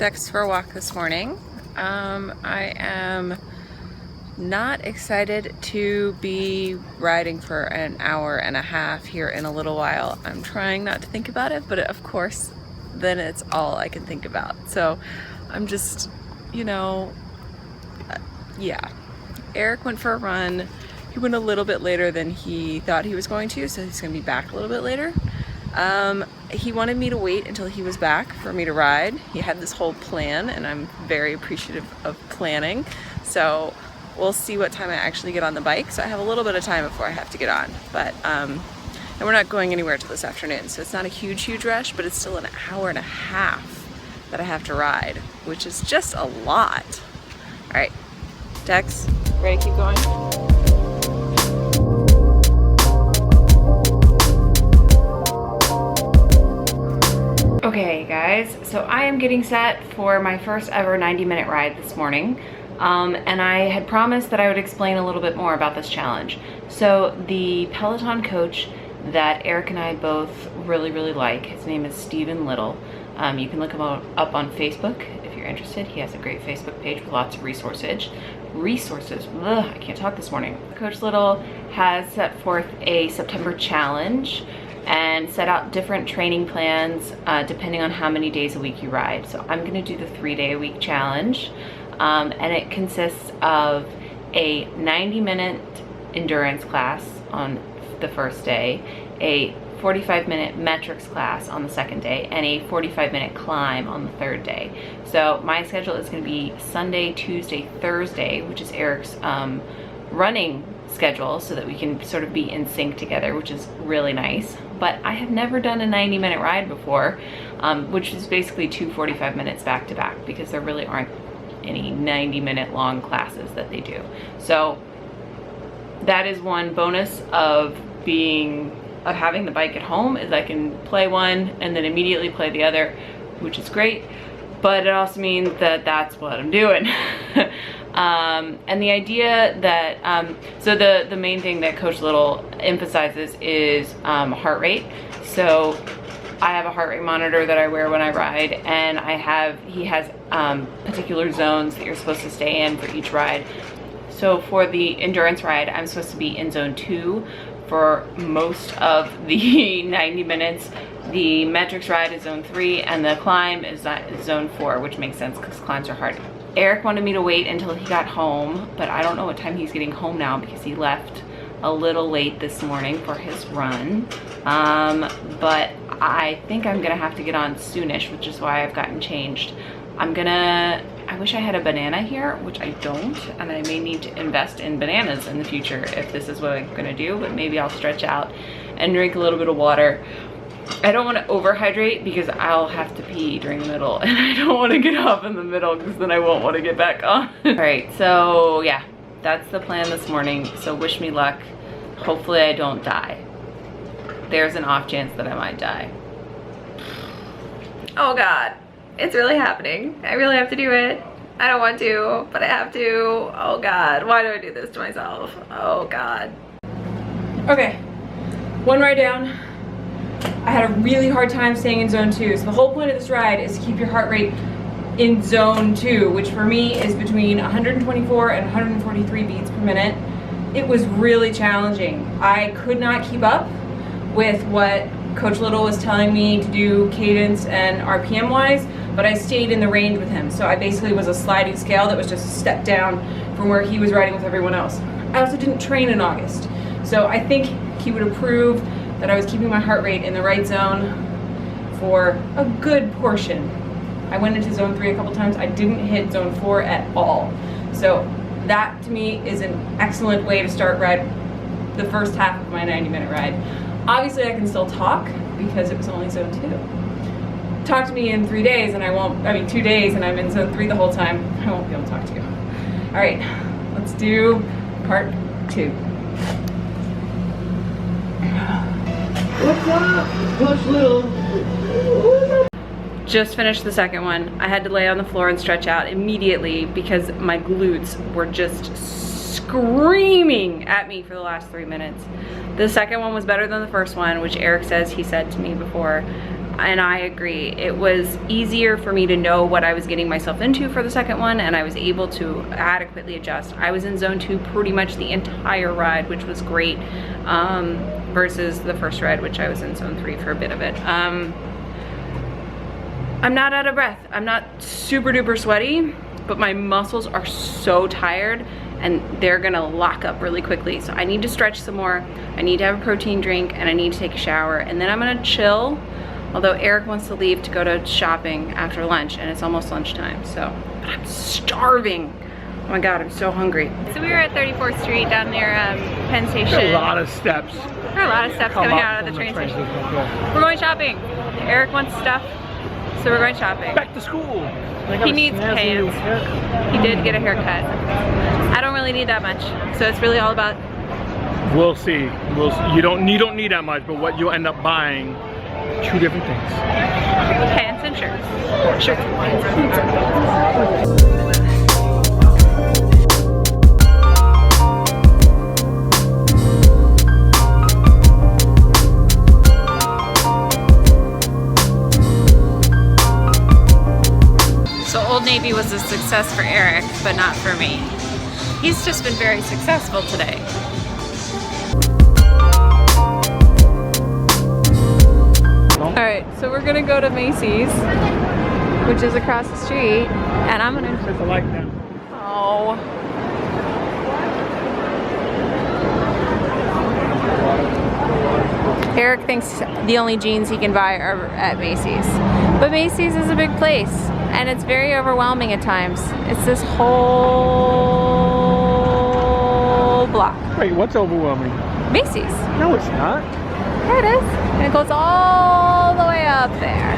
Dex for a walk this morning. I am not excited to be riding for an hour and a half here in a little while. I'm trying not to think about it, but of course, then it's all I can think about. So I'm just, yeah. Eric went for a run. He went a little bit later than he thought he was going to, so he's gonna be back a little bit later. He wanted me to wait until he was back for me to ride. He had this whole plan, and I'm very appreciative of planning. So we'll see what time I actually get on the bike. So I have a little bit of time before I have to get on. But and we're not going anywhere till this afternoon, so it's not a huge rush, but it's still an hour and a half that I have to ride, which is just a lot. All right, Dex, ready to keep going? Okay guys, so I am getting set for my first ever 90-minute ride this morning. And I had promised that I would explain a little bit more about this challenge. So the Peloton coach that Eric and I both really like, his name is Stephen Little. You can look him up on Facebook if you're interested. He has a great Facebook page with lots of resources. I can't talk this morning. Coach Little has set forth a September challenge and set out different training plans depending on how many days a week you ride. So I'm gonna do the 3-day-a-week challenge, and it consists of a 90-minute endurance class on the first day, a 45-minute metrics class on the second day, and a 45-minute climb on the third day. So my schedule is gonna be Sunday, Tuesday, Thursday, which is Eric's running schedule, so that we can sort of be in sync together, which is really nice. But I have never done a 90-minute ride before, which is basically 2 45 minutes back to back, because there really aren't any 90-minute long classes that they do. So that is one bonus of having the bike at home, is I can play one and then immediately play the other, which is great. But it also means that that's what I'm doing. And the idea that, so the main thing that Coach Little emphasizes is heart rate. So I have a heart rate monitor that I wear when I ride, and he has particular zones that you're supposed to stay in for each ride. So for the endurance ride, I'm supposed to be in zone 2 for most of the 90 minutes. The metrics ride is zone 3, and the climb is zone 4, which makes sense because climbs are hard. Eric wanted me to wait until he got home, but I don't know what time he's getting home now because he left a little late this morning for his run. But I think I'm gonna have to get on soonish, which is why I've gotten changed. I wish I had a banana here, which I don't, and I may need to invest in bananas in the future if this is what I'm gonna do, but maybe I'll stretch out and drink a little bit of water. I don't want to overhydrate because I'll have to pee during the middle, and I don't want to get off in the middle because then I won't want to get back on. All right, so yeah, that's the plan this morning. So wish me luck. Hopefully I don't die. There's an off chance that I might die. Oh God, it's really happening. I really have to do it. I don't want to, but I have to. Oh God, why do I do this to myself? Oh God. Okay, one ride down. I had a really hard time staying in zone 2. So the whole point of this ride is to keep your heart rate in zone 2, which for me is between 124 and 143 beats per minute. It was really challenging. I could not keep up with what Coach Little was telling me to do cadence and RPM wise, but I stayed in the range with him. So I basically was a sliding scale that was just a step down from where he was riding with everyone else. I also didn't train in August. So I think he would approve that I was keeping my heart rate in the right zone for a good portion. I went into zone 3 a couple times. I didn't hit zone 4 at all. So that to me is an excellent way to start the first half of my 90-minute ride. Obviously I can still talk because it was only zone 2. Talk to me in 3 days and 2 days and I'm in zone 3 the whole time. I won't be able to talk to you. All right, let's do part 2. What's up, Coach Little? Just finished the second one. I had to lay on the floor and stretch out immediately because my glutes were just screaming at me for the last 3 minutes. The second one was better than the first one, which Eric says he said to me before. and I agree. It was easier for me to know what I was getting myself into for the second one, and I was able to adequately adjust. I was in zone 2 pretty much the entire ride, which was great, versus the first ride, which I was in zone 3 for a bit of it. I'm not out of breath. I'm not super duper sweaty, but my muscles are so tired and they're gonna lock up really quickly. So I need to stretch some more. I need to have a protein drink and I need to take a shower, and then I'm gonna chill. Although Eric wants to leave to go to shopping after lunch and it's almost lunchtime, so, but I'm starving. Oh my God, I'm so hungry. So we were at 34th Street down near Penn Station. There are a lot of steps. There are a lot of steps coming out of the train station. We're going shopping. Eric wants stuff, so we're going shopping. Back to school. He needs pants. He did get a haircut. I don't really need that much, so it's really all about. We'll see. You don't need that much, but what you end up buying, 2 different things. Pants and shirts. Shirts. Old Navy was a success for Eric, but not for me. He's just been very successful today. Alright, so we're gonna go to Macy's, which is across the street, and I'm gonna... There's a light now. Oh. Eric thinks the only jeans he can buy are at Macy's. But Macy's is a big place, and it's very overwhelming at times. It's this whole block. Wait, what's overwhelming? Macy's. No, it's not. There it is. And it goes all the way up there.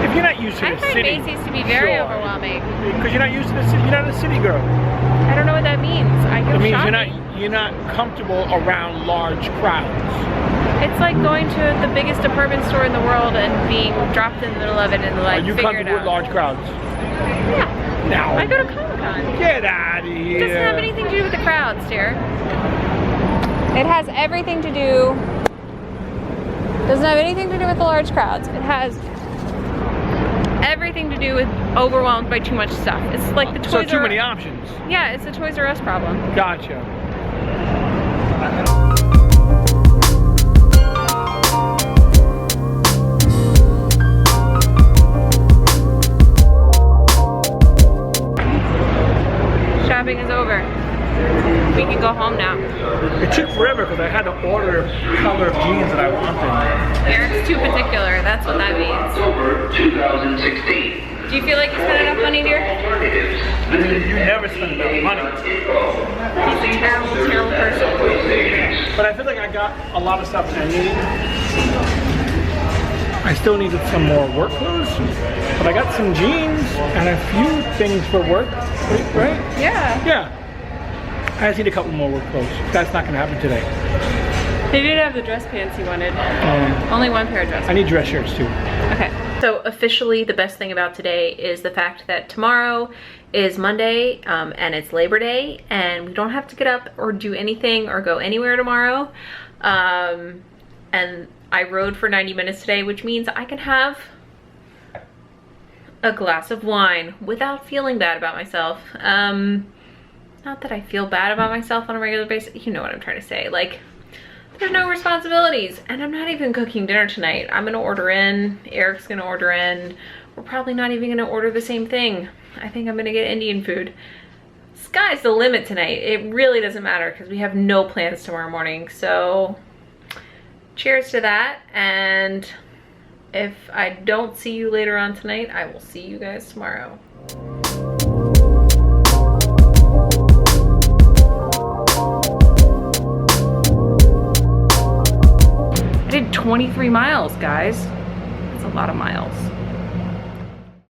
If you're not used to I the find city, Macy's to be very overwhelming. Because you're not used to the city. You're not a city girl. I don't know what that means. I go It means shopping. you're not comfortable around large crowds. It's like going to the biggest department store in the world and being dropped in the middle of it and like Are you figure it comfortable with out. large crowds? Yeah. No. I go to Comic-Con. Get out of here. It doesn't have anything to do with the crowds, dear. It has everything to do. Doesn't have anything to do with the large crowds. It has everything to do with overwhelmed by too much stuff. It's like the Toys So R Us. too many options. Yeah, it's a Toys R Us problem. Gotcha. Shopping is over. We can go home now. It took forever because I had to order the color of jeans that I wanted. Eric's too particular. That's what that means. October 2016. Do you feel like you spent enough money, dear? You never spend enough money. He's a terrible, terrible person. But I feel like I got a lot of stuff that I needed. I still needed some more work clothes, but I got some jeans and a few things for work, right? Yeah. Yeah. I just need a couple more work clothes. That's not gonna happen today. He didn't have the dress pants he wanted. Only one pair of dress pants. I need dress shirts too. Okay. So officially the best thing about today is the fact that tomorrow is Monday and it's Labor Day and we don't have to get up or do anything or go anywhere tomorrow. And I rode for 90 minutes today, which means I can have a glass of wine without feeling bad about myself. Not that I feel bad about myself on a regular basis. You know what I'm trying to say. Like, there's no responsibilities, and I'm not even cooking dinner tonight. I'm gonna order in, Eric's gonna order in. We're probably not even gonna order the same thing. I think I'm gonna get Indian food. Sky's the limit tonight. It really doesn't matter because we have no plans tomorrow morning. So cheers to that, and if I don't see you later on tonight, I will see you guys tomorrow. I did 23 miles, guys. That's a lot of miles.